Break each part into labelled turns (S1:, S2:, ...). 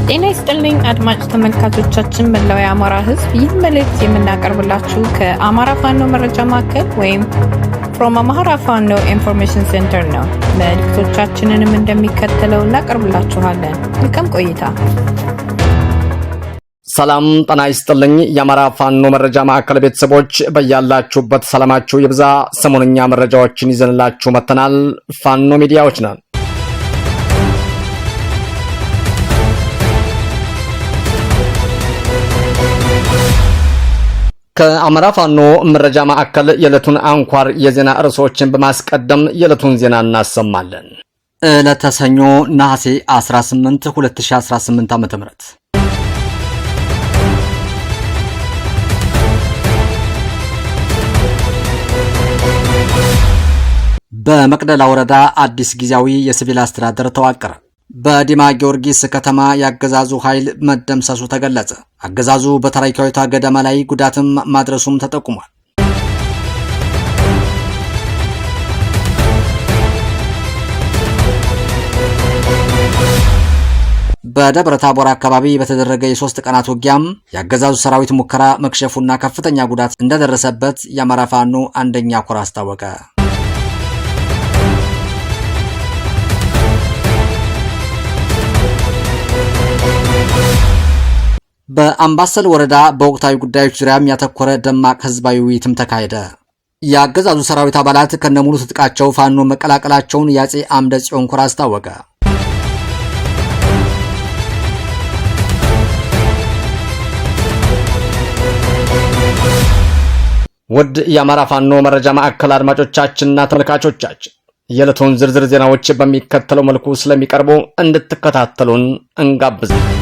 S1: ጤና ይስጥልኝ አድማጭ ተመልካቾቻችን መላው የአማራ ሕዝብ ይህ መልእክት የምናቀርብላችሁ ከአማራ ፋኖ መረጃ ማዕከል ወይም from Amhara Fano Information Center ነው። መልእክቶቻችንንም እንደሚከተለው እናቀርብላችኋለን። መልካም ቆይታ።
S2: ሰላም ጤና ይስጥልኝ የአማራ ፋኖ መረጃ ማዕከል ቤተሰቦች በያላችሁበት ሰላማችሁ ይብዛ። ሰሞንኛ መረጃዎችን ይዘንላችሁ መተናል። ፋኖ ሚዲያዎች ነን። ከአማራ ፋኖ መረጃ ማዕከል የዕለቱን አንኳር የዜና ርዕሶችን በማስቀደም የዕለቱን ዜና እናሰማለን። ዕለተ ሰኞ ነሐሴ 18 2018 ዓ.ም በመቅደላ ወረዳ አዲስ ጊዜያዊ የሲቪል አስተዳደር ተዋቀረ። በዲማ ጊዮርጊስ ከተማ ያገዛዙ ኃይል መደምሰሱ ተገለጸ። አገዛዙ በታሪካዊቷ ገደማ ላይ ጉዳትም ማድረሱም ተጠቁሟል። በደብረ ታቦር አካባቢ በተደረገ የ3 ቀናት ውጊያም ያገዛዙ ሰራዊት ሙከራ መክሸፉና ከፍተኛ ጉዳት እንደደረሰበት የአማራ ፋኖ አንደኛ ኮር አስታወቀ። በአምባሰል ወረዳ በወቅታዊ ጉዳዮች ዙሪያም ያተኮረ ደማቅ ህዝባዊ ውይይትም ተካሄደ። የአገዛዙ ሰራዊት አባላት ከነሙሉ ትጥቃቸው ፋኖ መቀላቀላቸውን የአጼ አምደ ጽዮን ኮር አስታወቀ። ውድ የአማራ ፋኖ መረጃ ማዕከል አድማጮቻችንና ተመልካቾቻችን የዕለቱን ዝርዝር ዜናዎች በሚከተለው መልኩ ስለሚቀርቡ እንድትከታተሉን እንጋብዛለን።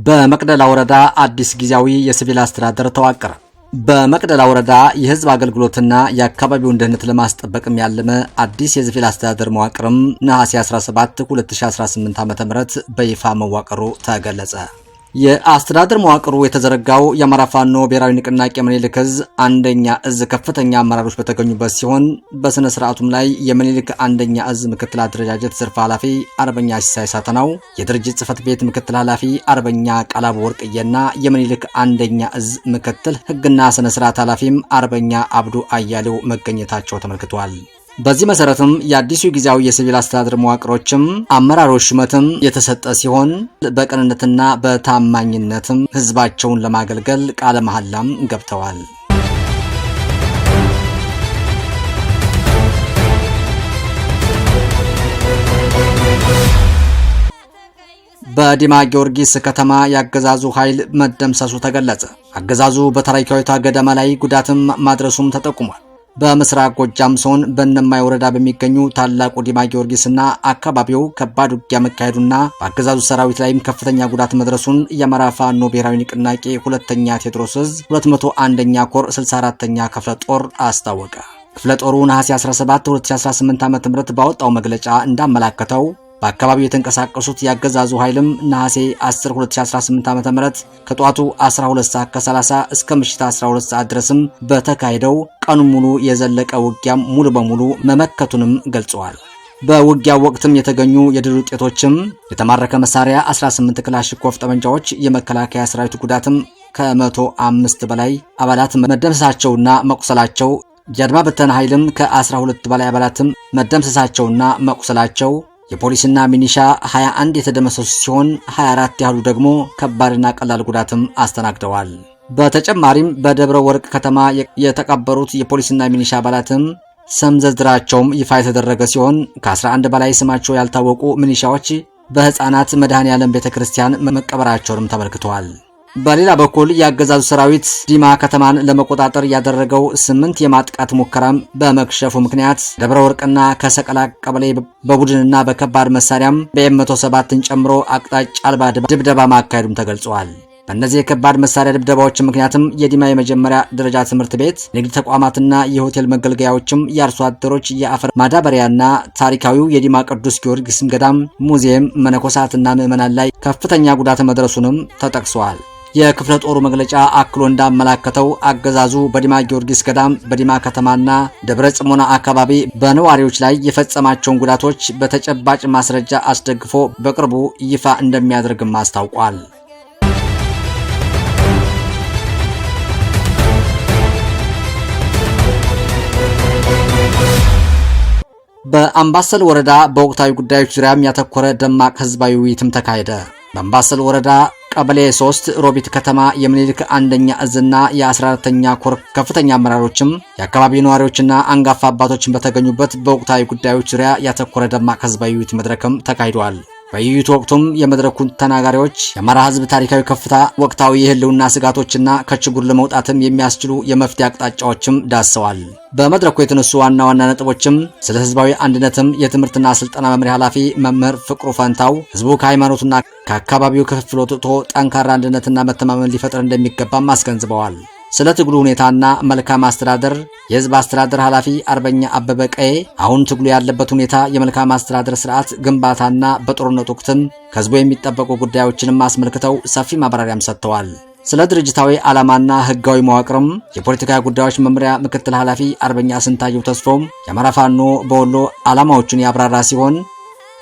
S2: በመቅደላ ወረዳ አዲስ ጊዜያዊ የሲቪል አስተዳደር ተዋቀረ። በመቅደላ ወረዳ የህዝብ አገልግሎትና የአካባቢውን ደህንነት ለማስጠበቅም ያለመ አዲስ የሲቪል አስተዳደር መዋቅርም ነሐሴ 17 2018 ዓ.ም በይፋ መዋቀሩ ተገለጸ። የአስተዳደር መዋቅሩ የተዘረጋው የአማራ ፋኖ ብሔራዊ ንቅናቄ ምኒልክ ዕዝ አንደኛ ዕዝ ከፍተኛ አመራሮች በተገኙበት ሲሆን በስነ ስርዓቱም ላይ የምኒልክ አንደኛ ዕዝ ምክትል አደረጃጀት ዘርፍ ኃላፊ አርበኛ ሲሳይ ሳተናው፣ የድርጅት ጽህፈት ቤት ምክትል ኃላፊ አርበኛ ቃላብ ወርቅየና የምኒልክ አንደኛ ዕዝ ምክትል ህግና ስነ ስርዓት ኃላፊም አርበኛ አብዱ አያሌው መገኘታቸው ተመልክቷል። በዚህ መሰረትም የአዲሱ ጊዜያዊ የሲቪል አስተዳደር መዋቅሮችም አመራሮች ሹመትም የተሰጠ ሲሆን በቅንነትና በታማኝነትም ህዝባቸውን ለማገልገል ቃለ መሐላም ገብተዋል። በዲማ ጊዮርጊስ ከተማ ያገዛዙ ኃይል መደምሰሱ ተገለጸ። አገዛዙ በታሪካዊቷ ገደማ ላይ ጉዳትም ማድረሱም ተጠቁሟል። በምስራቅ ጎጃም ዞን በእነማይ ወረዳ በሚገኙ ታላቁ ዲማ ጊዮርጊስና አካባቢው ከባድ ውጊያ መካሄዱና በአገዛዙ ሰራዊት ላይም ከፍተኛ ጉዳት መድረሱን የአማራ ፋኖ ብሔራዊ ንቅናቄ ሁለተኛ ቴዎድሮስ ዕዝ 201ኛ ኮር 64ኛ ክፍለ ጦር አስታወቀ። ክፍለ ጦሩ ነሐሴ 17 2018 ዓ.ም ባወጣው መግለጫ እንዳመላከተው በአካባቢው የተንቀሳቀሱት ያገዛዙ ኃይልም ነሐሴ 10 2018 ዓ.ም ከጧቱ 12 ሰዓት ከ30 እስከ ምሽት 12 ሰዓት ድረስም በተካሄደው ቀኑን ሙሉ የዘለቀ ውጊያም ሙሉ በሙሉ መመከቱንም ገልጸዋል። በውጊያው ወቅትም የተገኙ የድል ውጤቶችም የተማረከ መሳሪያ 18 ክላሽንኮቭ ጠመንጃዎች፣ የመከላከያ ሰራዊት ጉዳትም ከ105 በላይ አባላት መደምሰሳቸውና መቁሰላቸው፣ የአድማ በተና ኃይልም ከ12 በላይ አባላትም መደምሰሳቸውና መቁሰላቸው፣ የፖሊስና ሚኒሻ 21 የተደመሰሱ ሲሆን 24 ያህሉ ደግሞ ከባድና ቀላል ጉዳትም አስተናግደዋል። በተጨማሪም በደብረ ወርቅ ከተማ የተቀበሩት የፖሊስና ሚኒሻ አባላትም ስም ዝርዝራቸውም ይፋ የተደረገ ሲሆን ከ11 በላይ ስማቸው ያልታወቁ ሚኒሻዎች በህፃናት መድኃኔዓለም ቤተክርስቲያን መቀበራቸውንም ተመልክተዋል። በሌላ በኩል የአገዛዙ ሰራዊት ዲማ ከተማን ለመቆጣጠር ያደረገው 8 የማጥቃት ሙከራም በመክሸፉ ምክንያት ደብረ ወርቅና ከሰቀላ ቀበሌ በቡድንና በከባድ መሳሪያም በኤም107ን ጨምሮ አቅጣጫ አልባ ድብደባ ማካሄዱም ተገልጿል። በእነዚህ የከባድ መሳሪያ ድብደባዎች ምክንያትም የዲማ የመጀመሪያ ደረጃ ትምህርት ቤት፣ ንግድ ተቋማትና የሆቴል መገልገያዎችም፣ የአርሶ አደሮች የአፈር ማዳበሪያና ታሪካዊው የዲማ ቅዱስ ጊዮርጊስ ገዳም ሙዚየም፣ መነኮሳትና ምዕመናን ላይ ከፍተኛ ጉዳት መድረሱንም ተጠቅሷል። የክፍለ ጦሩ መግለጫ አክሎ እንዳመላከተው አገዛዙ በዲማ ጊዮርጊስ ገዳም፣ በዲማ ከተማና ደብረ ጽሞና አካባቢ በነዋሪዎች ላይ የፈጸማቸውን ጉዳቶች በተጨባጭ ማስረጃ አስደግፎ በቅርቡ ይፋ እንደሚያደርግም አስታውቋል። በአምባሰል ወረዳ በወቅታዊ ጉዳዮች ዙሪያም ያተኮረ ደማቅ ህዝባዊ ውይይትም ተካሄደ። በአምባሰል ወረዳ ቀበሌ 3 ሮቢት ከተማ የምኒልክ አንደኛ እዝና የ14ኛ ኮር ከፍተኛ አመራሮችም የአካባቢው ነዋሪዎችና አንጋፋ አባቶችን በተገኙበት በወቅታዊ ጉዳዮች ዙሪያ ያተኮረ ደማቅ ህዝባዊ ውይይት መድረክም ተካሂዷል። በውይይቱ ወቅቱም የመድረኩ ተናጋሪዎች የአማራ ህዝብ ታሪካዊ ከፍታ፣ ወቅታዊ የህልውና ስጋቶችና ከችግሩ ለመውጣትም የሚያስችሉ የመፍትሄ አቅጣጫዎችም ዳሰዋል። በመድረኩ የተነሱ ዋና ዋና ነጥቦችም ስለ ህዝባዊ አንድነትም የትምህርትና ስልጠና መምሪያ ኃላፊ መምህር ፍቅሩ ፈንታው ህዝቡ ከሃይማኖትና ከአካባቢው ክፍፍል ወጥቶ ጠንካራ አንድነትና መተማመን ሊፈጥር እንደሚገባም አስገንዝበዋል። ስለ ትግሉ ሁኔታና መልካም አስተዳደር የህዝብ አስተዳደር ኃላፊ አርበኛ አበበ ቀዬ አሁን ትግሉ ያለበት ሁኔታ የመልካም አስተዳደር ስርዓት ግንባታና በጦርነት ወቅትም ከህዝቡ የሚጠበቁ ጉዳዮችንም አስመልክተው ሰፊ ማብራሪያም ሰጥተዋል። ስለ ድርጅታዊ ዓላማና ህጋዊ መዋቅርም የፖለቲካ ጉዳዮች መምሪያ ምክትል ኃላፊ አርበኛ ስንታየው ተስፎም የአማራ ፋኖ በወሎ ዓላማዎቹን ያብራራ ሲሆን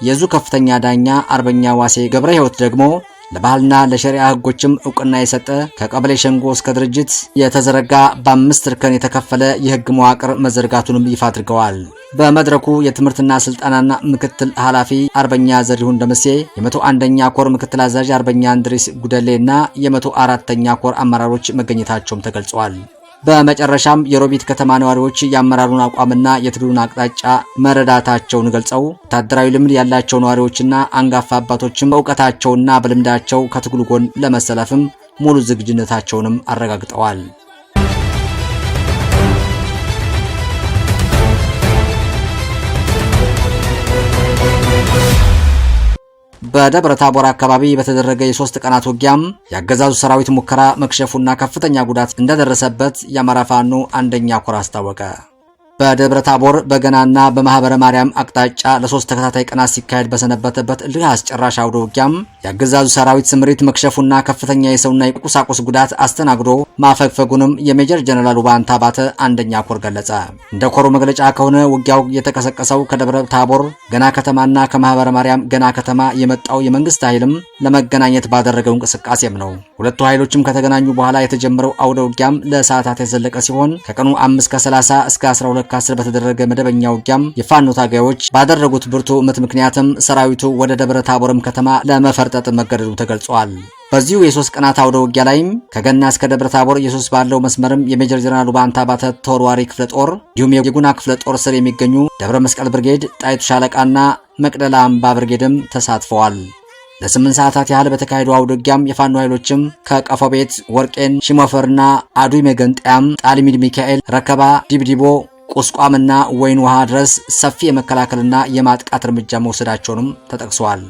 S2: የዙ ከፍተኛ ዳኛ አርበኛ ዋሴ ገብረ ህይወት ደግሞ ለባህልና ለሸሪዓ ህጎችም እውቅና የሰጠ ከቀበሌ ሸንጎ እስከ ድርጅት የተዘረጋ በ5 እርከን የተከፈለ የህግ መዋቅር መዘርጋቱንም ይፋ አድርገዋል። በመድረኩ የትምህርትና ስልጠናና ምክትል ኃላፊ አርበኛ ዘሪሁን ደምሴ፣ የ101ኛ ኮር ምክትል አዛዥ አርበኛ እንድሪስ ጉደሌና የ104ኛ ኮር አመራሮች መገኘታቸውም ተገልጿል። በመጨረሻም የሮቢት ከተማ ነዋሪዎች የአመራሩን አቋምና የትግሉን አቅጣጫ መረዳታቸውን ገልጸው ወታደራዊ ልምድ ያላቸው ነዋሪዎችና አንጋፋ አባቶችም በእውቀታቸውና በልምዳቸው ከትግሉ ጎን ለመሰለፍም ሙሉ ዝግጁነታቸውንም አረጋግጠዋል። በደብረ ታቦር አካባቢ በተደረገ የ3 ቀናት ውጊያም የአገዛዙ ሰራዊት ሙከራ መክሸፉና ከፍተኛ ጉዳት እንደደረሰበት የአማራ ፋኖ አንደኛ ኮር አስታወቀ። በደብረ ታቦር በገናና በማህበረ ማርያም አቅጣጫ ለ3 ተከታታይ ቀናት ሲካሄድ በሰነበተበት እልህ አስጨራሽ አውደ ውጊያም የአገዛዙ ሰራዊት ስምሪት መክሸፉና ከፍተኛ የሰውና የቁሳቁስ ጉዳት አስተናግዶ ማፈግፈጉንም የሜጀር ጀነራል ውባንታ ባተ አንደኛ ኮር ገለጸ። እንደ ኮሩ መግለጫ ከሆነ ውጊያው የተቀሰቀሰው ከደብረ ታቦር ገና ከተማና ከማህበረ ማርያም ገና ከተማ የመጣው የመንግስት ኃይልም ለመገናኘት ባደረገው እንቅስቃሴም ነው። ሁለቱ ኃይሎችም ከተገናኙ በኋላ የተጀመረው አውደ ውጊያም ለሰዓታት የዘለቀ ሲሆን ከቀኑ 5:30 እስከ 12 ከ10 በተደረገ መደበኛ ውጊያም የፋኖ ታጋዮች ባደረጉት ብርቱ ምት ምክንያትም ሰራዊቱ ወደ ደብረ ታቦርም ከተማ ለመፈርጠጥ መገደዱ ተገልጿል። በዚሁ የ3 ቀናት አውደ ውጊያ ላይም ከገና እስከ ደብረ ታቦር ኢየሱስ ባለው መስመርም የሜጀር ጀነራል ውባንታ ባተ ተወርዋሪ ክፍለ ጦር እንዲሁም የጉና ክፍለ ጦር ስር የሚገኙ ደብረ መስቀል ብርጌድ፣ ጣይቱ ሻለቃና መቅደላ አምባ ብርጌድም ተሳትፈዋል። ለ8 ሰዓታት ያህል በተካሄደው አውደ ውጊያም የፋኖ ኃይሎችም ከቀፎ ቤት፣ ወርቄን፣ ሽሞፈርና አዱይ መገንጠያም፣ ጣሊሚድ ሚካኤል፣ ረከባ፣ ዲብዲቦ ቁስቋምና ወይን ውሃ ድረስ ሰፊ የመከላከልና የማጥቃት እርምጃ መውሰዳቸውንም ተጠቅሷል።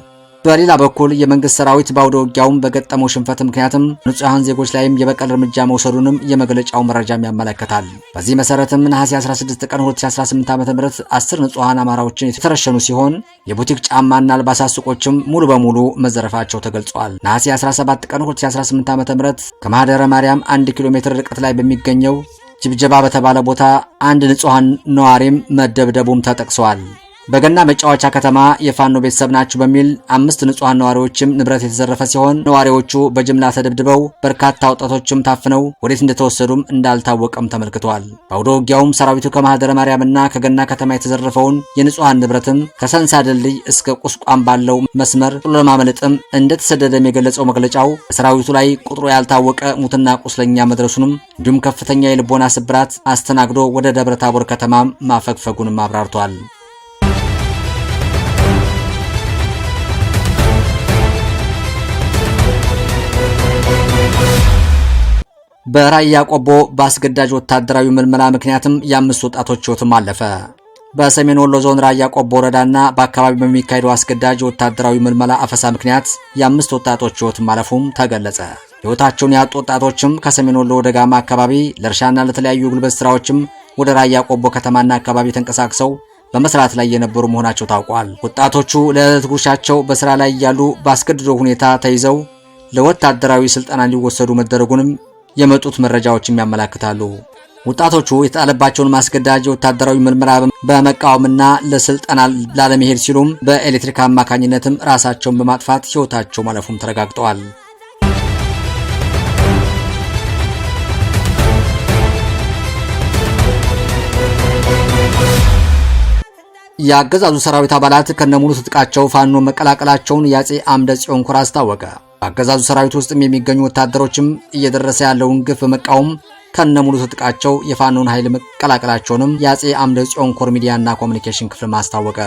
S2: በሌላ በኩል የመንግስት ሰራዊት በአውደ ውጊያውም በገጠመው ሽንፈት ምክንያትም ንጹሃን ዜጎች ላይም የበቀል እርምጃ መውሰዱንም የመግለጫው መረጃም ያመለክታል። በዚህ መሰረትም ነሐሴ 16 ቀን 2018 ዓ.ም 10 ንጹሃን አማራዎችን የተረሸኑ ሲሆን የቡቲክ ጫማና አልባሳት ሱቆችም ሙሉ በሙሉ መዘረፋቸው ተገልጿል። ነሐሴ 17 ቀን 2018 ዓ.ም ከማህደረ ማርያም 1 ኪሎ ሜትር ርቀት ላይ በሚገኘው ጅብጀባ በተባለ ቦታ አንድ ንጹሃን ነዋሪም መደብደቡም ተጠቅሷል። በገና መጫወቻ ከተማ የፋኖ ቤተሰብ ናቸው በሚል 5 ንጹሃን ነዋሪዎችም ንብረት የተዘረፈ ሲሆን ነዋሪዎቹ በጅምላ ተደብድበው በርካታ ወጣቶችም ታፍነው ወዴት እንደተወሰዱም እንዳልታወቀም ተመልክቷል። በአውደ ውጊያውም ሰራዊቱ ከማህደረ ማርያምና ከገና ከተማ የተዘረፈውን የንጹሃን ንብረትም ከሰንሳ ድልድይ እስከ ቁስቋም ባለው መስመር ጥሎ ለማምለጥም እንደተሰደደም የገለጸው መግለጫው በሰራዊቱ ላይ ቁጥሩ ያልታወቀ ሙትና ቁስለኛ መድረሱንም እንዲሁም ከፍተኛ የልቦና ስብራት አስተናግዶ ወደ ደብረ ታቦር ከተማ ማፈግፈጉንም አብራርቷል። በራያ ቆቦ በአስገዳጅ ወታደራዊ ምልመላ ምክንያትም የ5 ወጣቶች ህይወትም አለፈ። በሰሜን ወሎ ዞን ራያ ቆቦ ወረዳና በአካባቢው በሚካሄደው አስገዳጅ ወታደራዊ ምልመላ አፈሳ ምክንያት የ5 ወጣቶች ህይወት ማለፉም ተገለጸ። ህይወታቸውን ያጡ ወጣቶችም ከሰሜን ወሎ ወደ ጋማ አካባቢ ለእርሻና ለተለያዩ ጉልበት ስራዎችም ወደ ራያ ቆቦ ከተማና አካባቢ ተንቀሳቅሰው በመስራት ላይ የነበሩ መሆናቸው ታውቋል። ወጣቶቹ ለዕለት ጉርሻቸው በስራ ላይ ያሉ በአስገድዶ ሁኔታ ተይዘው ለወታደራዊ ስልጠና ሊወሰዱ መደረጉንም የመጡት መረጃዎችም ያመላክታሉ። ወጣቶቹ የተጣለባቸውን ማስገዳጅ ወታደራዊ ምርመራ በመቃወምና ለስልጠና ላለመሄድ ሲሉም በኤሌክትሪክ አማካኝነትም ራሳቸውን በማጥፋት ሕይወታቸው ማለፉም ተረጋግጠዋል። የአገዛዙ ሰራዊት አባላት ከነሙሉ ትጥቃቸው ፋኖ መቀላቀላቸውን የአፄ አምደ ጽዮን ኮር አስታወቀ። በአገዛዙ ሰራዊት ውስጥም የሚገኙ ወታደሮችም እየደረሰ ያለውን ግፍ በመቃወም ከነሙሉ ትጥቃቸው የፋኖን ኃይል መቀላቀላቸውንም የአፄ አምደ ጽዮን ኮር ሚዲያና ኮሙኒኬሽን ክፍል ማስታወቀ።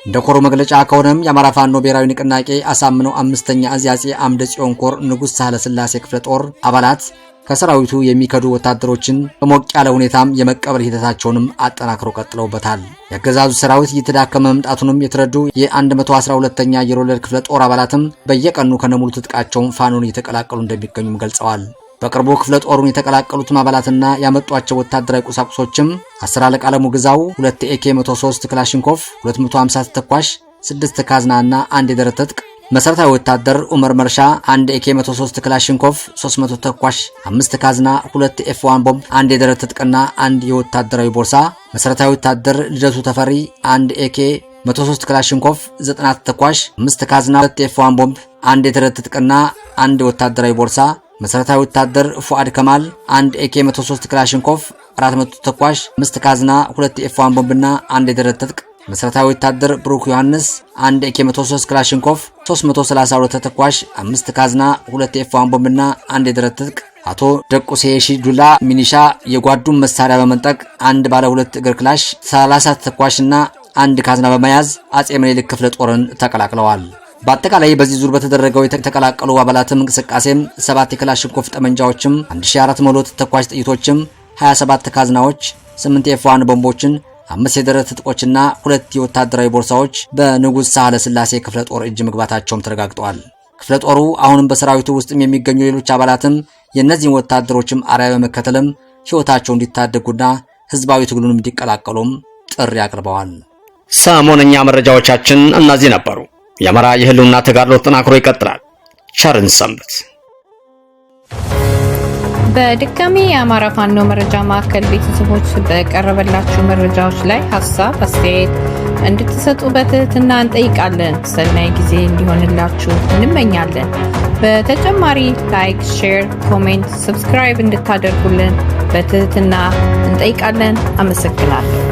S2: እንደ ኮሩ መግለጫ ከሆነም የአማራ ፋኖ ብሔራዊ ንቅናቄ አሳምነው 5ኛ እዝ የአፄ አምደ ጽዮን ኮር ንጉሥ ሳህለ ሥላሴ ክፍለ ጦር አባላት ከሰራዊቱ የሚከዱ ወታደሮችን በሞቅ ያለ ሁኔታም የመቀበል ሂደታቸውንም አጠናክረው ቀጥለውበታል። የአገዛዙ ሰራዊት እየተዳከመ መምጣቱንም የተረዱ የ112ኛ አየር ወለድ ክፍለ ጦር አባላትም በየቀኑ ከነሙሉ ትጥቃቸውን ፋኖን እየተቀላቀሉ እንደሚገኙም ገልጸዋል። በቅርቡ ክፍለ ጦሩን የተቀላቀሉትም አባላትና ያመጧቸው ወታደራዊ ቁሳቁሶችም 10 አለቃ አለሙ ግዛው 2 AK-103 ክላሽንኮቭ 250 ተተኳሽ 6 ካዝናና 1 የደረት ትጥቅ፣ መሰረታዊ ወታደር ኡመር መርሻ 1 AK-103 ክላሽንኮቭ 300 ተኳሽ 5 ካዝና 2 F1 ቦምብ 1 የደረት ትጥቅና 1 የወታደራዊ ቦርሳ፣ መሰረታዊ ወታደር ልደቱ ተፈሪ 1 AK-103 ክላሽንኮቭ 90 ተኳሽ 5 ካዝና 2 F1 ቦምብ 1 የደረት ትጥቅና 1 የወታደራዊ ቦርሳ፣ መሰረታዊ ወታደር ፉአድ ከማል 1 AK-103 ክላሽንኮቭ 400 ተኳሽ 5 ካዝና 2 F1 ቦምብና 1 የደረት ትጥቅ፣ መሰረታዊ ወታደር ብሩክ ዮሐንስ 1 AK-103 ክላሽንኮቭ 332 ተተኳሽ 5 ካዝና 2 F1 ቦምብና 1 የደረት ትጥቅ፣ አቶ ደቁሴ ሺዱላ ሚኒሻ የጓዱን መሳሪያ በመንጠቅ 1 ባለ 2 እግር ክላሽ 30 ተተኳሽና 1 ካዝና በመያዝ አፄ ምኒልክ ክፍለ ጦርን ተቀላቅለዋል። በአጠቃላይ በዚህ ዙር በተደረገው የተቀላቀሉ አባላትም እንቅስቃሴም 7 የክላሽንኮቭ ጠመንጃዎችም 1400 ተተኳሽ ጥይቶችም 27 ካዝናዎች 8 F1 ቦምቦችን 5 የደረት ትጥቆችና 2 የወታደራዊ ቦርሳዎች በንጉሥ ሳህለ ሥላሴ ክፍለ ጦር እጅ መግባታቸውም ተረጋግጧል። ክፍለ ጦሩ አሁንም በሰራዊቱ ውስጥም የሚገኙ ሌሎች አባላትም የእነዚህን ወታደሮችም አርአያ በመከተልም ሕይወታቸው እንዲታደጉና ህዝባዊ ትግሉንም እንዲቀላቀሉም ጥሪ አቅርበዋል።
S3: ሰሞነኛ መረጃዎቻችን እነዚህ ነበሩ። የአማራ የህልውና ተጋድሎ ተጠናክሮ ይቀጥላል። ቸርን ሰንብት።
S1: በድጋሚ የአማራ ፋኖ መረጃ ማዕከል ቤተሰቦች በቀረበላችሁ መረጃዎች ላይ ሀሳብ አስተያየት እንድትሰጡ በትህትና እንጠይቃለን። ሰናይ ጊዜ እንዲሆንላችሁ እንመኛለን። በተጨማሪ ላይክ፣ ሼር፣ ኮሜንት፣ ሰብስክራይብ እንድታደርጉልን በትህትና እንጠይቃለን። አመሰግናለሁ።